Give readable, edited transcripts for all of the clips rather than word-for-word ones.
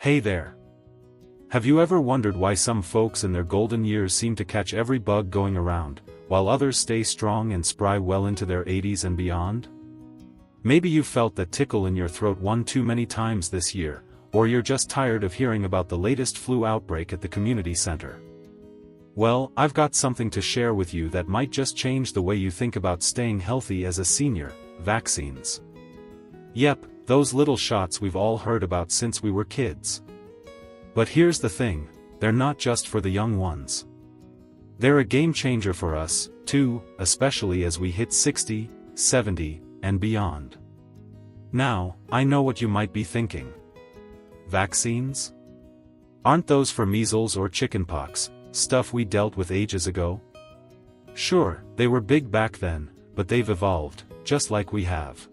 Hey there. Have you ever wondered why some folks in their golden years seem to catch every bug going around, while others stay strong and spry well into their 80s and beyond? Maybe you've felt that tickle in your throat one too many times this year, or you're just tired of hearing about the latest flu outbreak at the community center. Well, I've got something to share with you that might just change the way you think about staying healthy as a senior: vaccines. Yep, those little shots we've all heard about since we were kids. But here's the thing, they're not just for the young ones. They're a game changer for us, too, especially as we hit 60, 70, and beyond. Now, I know what you might be thinking. Vaccines? Aren't those for measles or chickenpox, stuff we dealt with ages ago? Sure, they were big back then, but they've evolved, just like we have.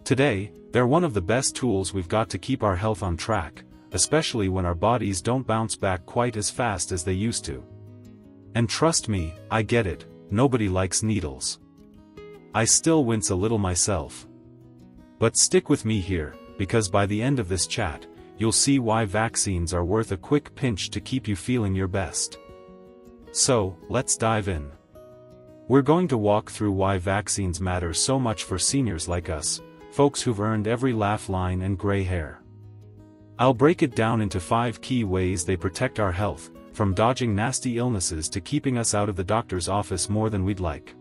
Today, they're one of the best tools we've got to keep our health on track, especially when our bodies don't bounce back quite as fast as they used to. And trust me, I get it, nobody likes needles. I still wince a little myself. But stick with me here, because by the end of this chat, you'll see why vaccines are worth a quick pinch to keep you feeling your best. So, let's dive in. We're going to walk through why vaccines matter so much for seniors like us, folks who've earned every laugh line and gray hair. I'll break it down into 5 key ways they protect our health, from dodging nasty illnesses to keeping us out of the doctor's office more than we'd like.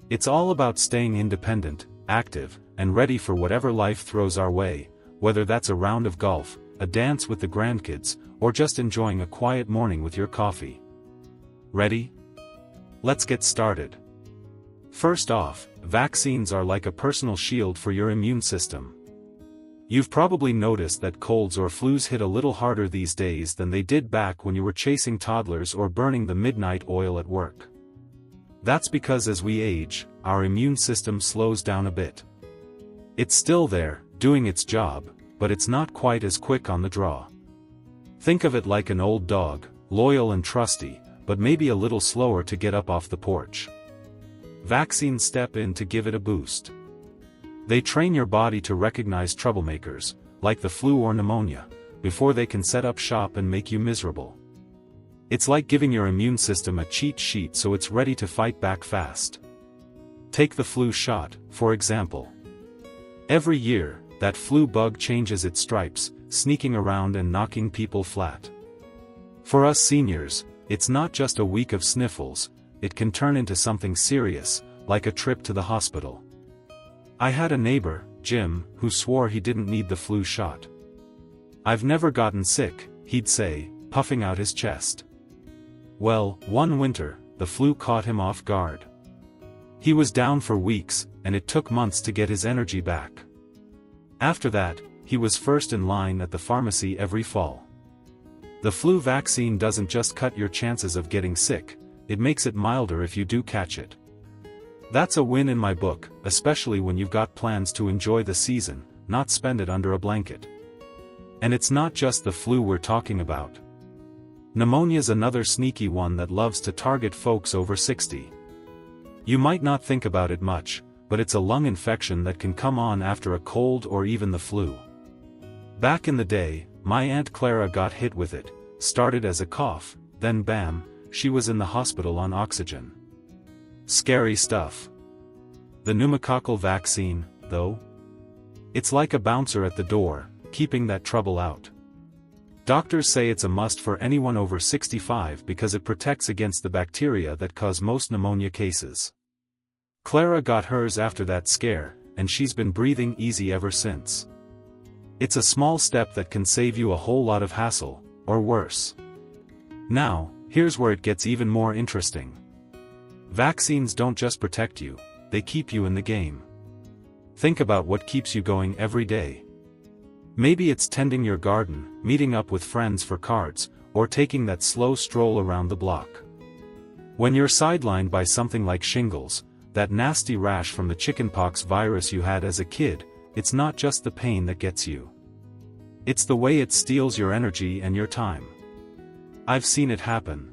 It's all about staying independent, active, and ready for whatever life throws our way, whether that's a round of golf, a dance with the grandkids, or just enjoying a quiet morning with your coffee. Ready? Let's get started. First off, vaccines are like a personal shield for your immune system. You've probably noticed that colds or flus hit a little harder these days than they did back when you were chasing toddlers or burning the midnight oil at work. That's because as we age, our immune system slows down a bit. It's still there, doing its job, but it's not quite as quick on the draw. Think of it like an old dog, loyal and trusty, but maybe a little slower to get up off the porch. Vaccines step in to give it a boost. They train your body to recognize troublemakers, like the flu or pneumonia, before they can set up shop and make you miserable. It's like giving your immune system a cheat sheet so it's ready to fight back fast. Take the flu shot, for example. Every year, that flu bug changes its stripes, sneaking around and knocking people flat. For us seniors, it's not just a week of sniffles, it can turn into something serious, like a trip to the hospital. I had a neighbor, Jim, who swore he didn't need the flu shot. "I've never gotten sick," he'd say, puffing out his chest. Well, one winter, the flu caught him off guard. He was down for weeks, and it took months to get his energy back. After that, he was first in line at the pharmacy every fall. The flu vaccine doesn't just cut your chances of getting sick, it makes it milder if you do catch it. That's a win in my book, especially when you've got plans to enjoy the season, not spend it under a blanket. And it's not just the flu we're talking about. Pneumonia's another sneaky one that loves to target folks over 60. You might not think about it much, but it's a lung infection that can come on after a cold or even the flu. Back in the day, my Aunt Clara got hit with it, started as a cough, then bam, she was in the hospital on oxygen. Scary stuff. The pneumococcal vaccine, though? It's like a bouncer at the door, keeping that trouble out. Doctors say it's a must for anyone over 65 because it protects against the bacteria that cause most pneumonia cases. Clara got hers after that scare, and she's been breathing easy ever since. It's a small step that can save you a whole lot of hassle, or worse. Now, here's where it gets even more interesting. Vaccines don't just protect you, they keep you in the game. Think about what keeps you going every day. Maybe it's tending your garden, meeting up with friends for cards, or taking that slow stroll around the block. When you're sidelined by something like shingles, that nasty rash from the chickenpox virus you had as a kid, it's not just the pain that gets you. It's the way it steals your energy and your time. I've seen it happen.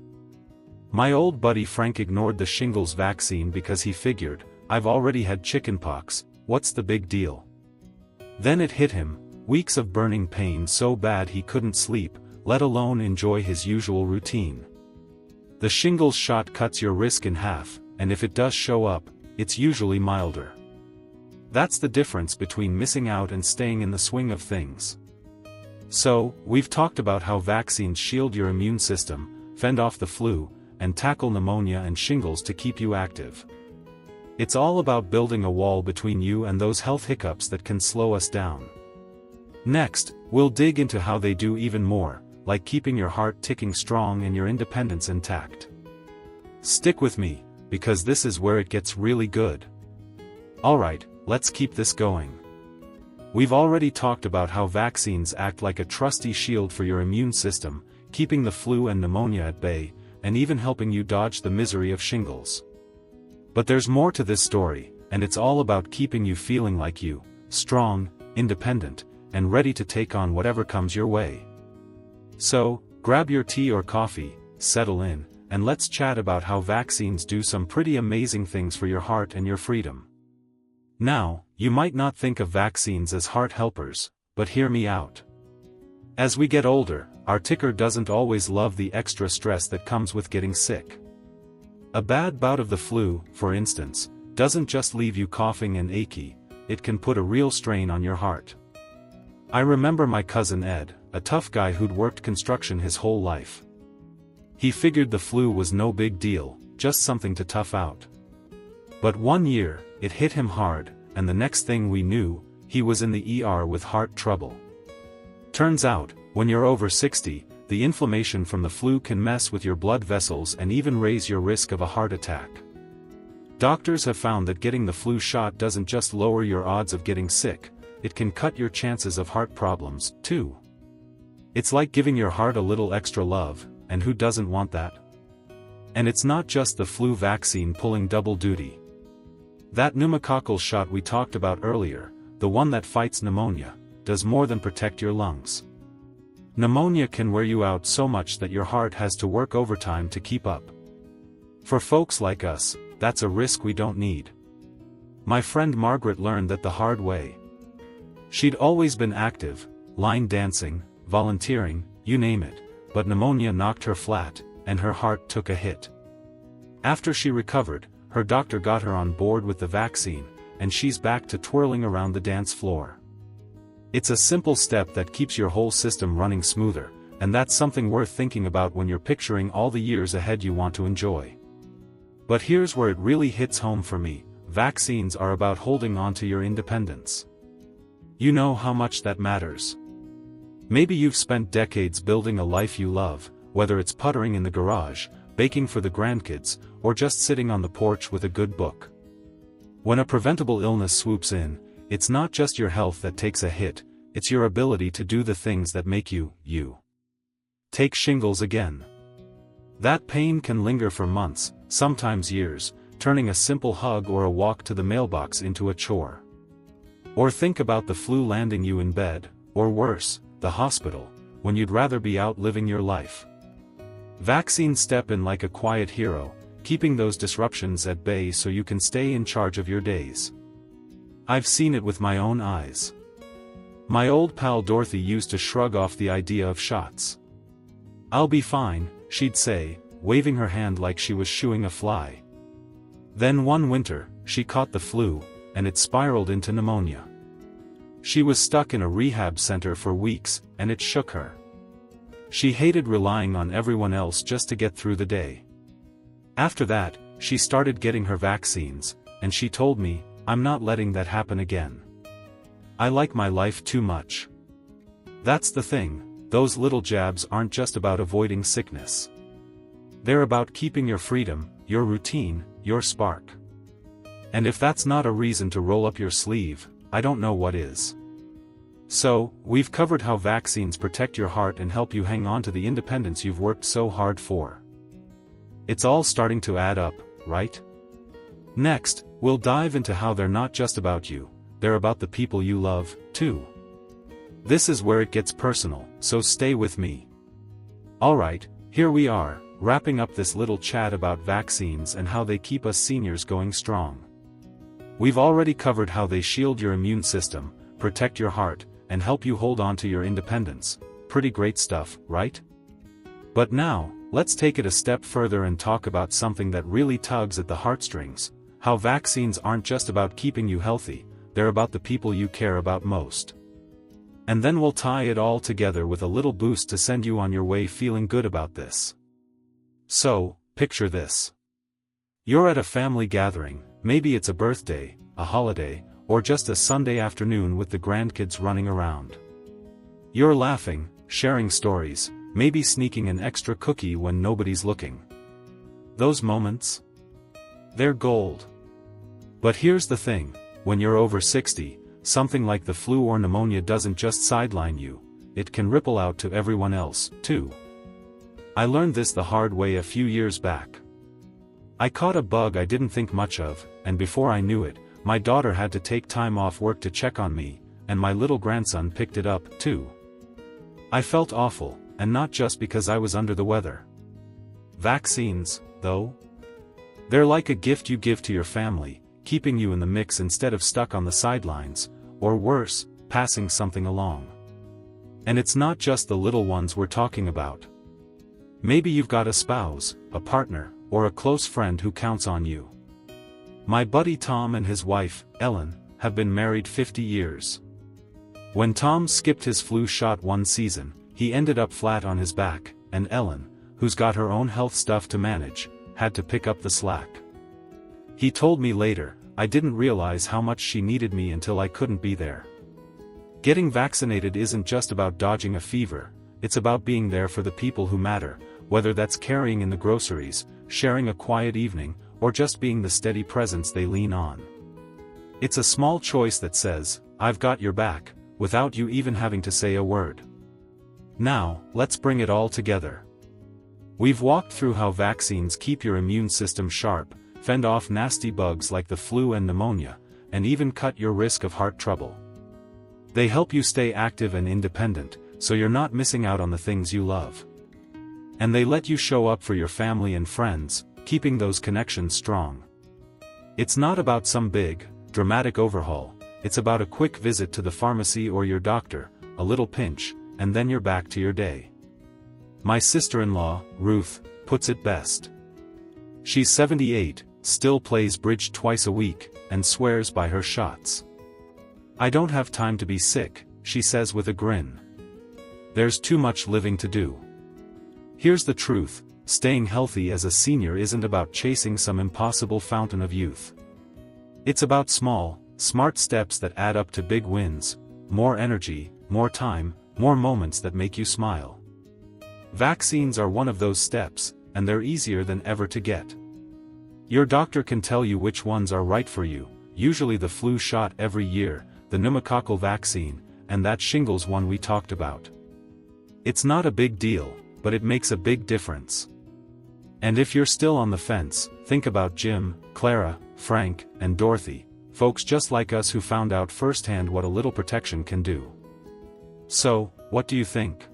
My old buddy Frank ignored the shingles vaccine because he figured, I've already had chickenpox, what's the big deal? Then it hit him, weeks of burning pain so bad he couldn't sleep, let alone enjoy his usual routine. The shingles shot cuts your risk in half, and if it does show up, it's usually milder. That's the difference between missing out and staying in the swing of things. So, we've talked about how vaccines shield your immune system, fend off the flu, and tackle pneumonia and shingles to keep you active. It's all about building a wall between you and those health hiccups that can slow us down. Next, we'll dig into how they do even more, like keeping your heart ticking strong and your independence intact. Stick with me, because this is where it gets really good. Alright, let's keep this going. We've already talked about how vaccines act like a trusty shield for your immune system, keeping the flu and pneumonia at bay, and even helping you dodge the misery of shingles. But there's more to this story, and it's all about keeping you feeling like you, strong, independent, and ready to take on whatever comes your way. So, grab your tea or coffee, settle in, and let's chat about how vaccines do some pretty amazing things for your heart and your freedom. Now, you might not think of vaccines as heart helpers, but hear me out. As we get older, our ticker doesn't always love the extra stress that comes with getting sick. A bad bout of the flu, for instance, doesn't just leave you coughing and achy, it can put a real strain on your heart. I remember my cousin Ed, a tough guy who'd worked construction his whole life. He figured the flu was no big deal, just something to tough out. But one year, it hit him hard, and the next thing we knew, he was in the ER with heart trouble. Turns out, when you're over 60, the inflammation from the flu can mess with your blood vessels and even raise your risk of a heart attack. Doctors have found that getting the flu shot doesn't just lower your odds of getting sick, it can cut your chances of heart problems, too. It's like giving your heart a little extra love, and who doesn't want that? And it's not just the flu vaccine pulling double duty. That pneumococcal shot we talked about earlier, the one that fights pneumonia, does more than protect your lungs. Pneumonia can wear you out so much that your heart has to work overtime to keep up. For folks like us, that's a risk we don't need. My friend Margaret learned that the hard way. She'd always been active, line dancing, volunteering, you name it, but pneumonia knocked her flat, and her heart took a hit. After she recovered, her doctor got her on board with the vaccine, and she's back to twirling around the dance floor. It's a simple step that keeps your whole system running smoother, and that's something worth thinking about when you're picturing all the years ahead you want to enjoy. But here's where it really hits home for me, vaccines are about holding on to your independence. You know how much that matters. Maybe you've spent decades building a life you love, whether it's puttering in the garage, baking for the grandkids, or just sitting on the porch with a good book. When a preventable illness swoops in, it's not just your health that takes a hit, it's your ability to do the things that make you, you. Take shingles again. That pain can linger for months, sometimes years, turning a simple hug or a walk to the mailbox into a chore. Or think about the flu landing you in bed, or worse, the hospital, when you'd rather be out living your life. Vaccines step in like a quiet hero, keeping those disruptions at bay so you can stay in charge of your days. I've seen it with my own eyes. My old pal Dorothy used to shrug off the idea of shots. "I'll be fine," she'd say, waving her hand like she was shooing a fly. Then one winter, she caught the flu, and it spiraled into pneumonia. She was stuck in a rehab center for weeks, and it shook her. She hated relying on everyone else just to get through the day. After that, she started getting her vaccines, and she told me, "I'm not letting that happen again. I like my life too much." That's the thing, those little jabs aren't just about avoiding sickness. They're about keeping your freedom, your routine, your spark. And if that's not a reason to roll up your sleeve, I don't know what is. So, we've covered how vaccines protect your heart and help you hang on to the independence you've worked so hard for. It's all starting to add up, right? Next, we'll dive into how they're not just about you, they're about the people you love, too. This is where it gets personal, so stay with me. Alright, here we are, wrapping up this little chat about vaccines and how they keep us seniors going strong. We've already covered how they shield your immune system, protect your heart, and help you hold on to your independence. Pretty great stuff, right? But now, let's take it a step further and talk about something that really tugs at the heartstrings: how vaccines aren't just about keeping you healthy, they're about the people you care about most. And then we'll tie it all together with a little boost to send you on your way feeling good about this. So, picture this. You're at a family gathering, maybe it's a birthday, a holiday, or just a Sunday afternoon with the grandkids running around. You're laughing, sharing stories, maybe sneaking an extra cookie when nobody's looking. Those moments? They're gold. But here's the thing, when you're over 60, something like the flu or pneumonia doesn't just sideline you, it can ripple out to everyone else, too. I learned this the hard way a few years back. I caught a bug I didn't think much of, and before I knew it, my daughter had to take time off work to check on me, and my little grandson picked it up, too. I felt awful, and not just because I was under the weather. Vaccines, though? They're like a gift you give to your family, keeping you in the mix instead of stuck on the sidelines, or worse, passing something along. And it's not just the little ones we're talking about. Maybe you've got a spouse, a partner, or a close friend who counts on you. My buddy Tom and his wife, Ellen, have been married 50 years. When Tom skipped his flu shot one season, he ended up flat on his back, and Ellen, who's got her own health stuff to manage, had to pick up the slack. He told me later, "I didn't realize how much she needed me until I couldn't be there." Getting vaccinated isn't just about dodging a fever, it's about being there for the people who matter, whether that's carrying in the groceries, sharing a quiet evening, or just being the steady presence they lean on. It's a small choice that says, "I've got your back," without you even having to say a word. Now, let's bring it all together. We've walked through how vaccines keep your immune system sharp, fend off nasty bugs like the flu and pneumonia, and even cut your risk of heart trouble. They help you stay active and independent, so you're not missing out on the things you love. And they let you show up for your family and friends, keeping those connections strong. It's not about some big, dramatic overhaul, it's about a quick visit to the pharmacy or your doctor, a little pinch, and then you're back to your day. My sister-in-law, Ruth, puts it best. She's 78, still plays bridge twice a week, and swears by her shots. "I don't have time to be sick," she says with a grin. "There's too much living to do." Here's the truth, staying healthy as a senior isn't about chasing some impossible fountain of youth. It's about small, smart steps that add up to big wins: more energy, more time, more moments that make you smile. Vaccines are one of those steps, and they're easier than ever to get. Your doctor can tell you which ones are right for you, usually the flu shot every year, the pneumococcal vaccine, and that shingles one we talked about. It's not a big deal, but it makes a big difference. And if you're still on the fence, think about Jim, Clara, Frank, and Dorothy, folks just like us who found out firsthand what a little protection can do. So, what do you think?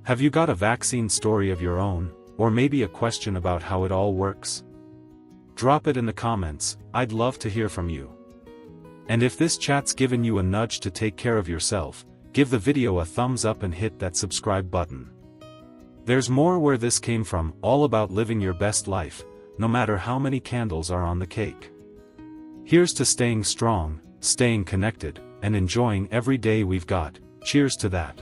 Have you got a vaccine story of your own, or maybe a question about how it all works? Drop it in the comments, I'd love to hear from you. And if this chat's given you a nudge to take care of yourself, give the video a thumbs up and hit that subscribe button. There's more where this came from, all about living your best life, no matter how many candles are on the cake. Here's to staying strong, staying connected, and enjoying every day we've got. Cheers to that.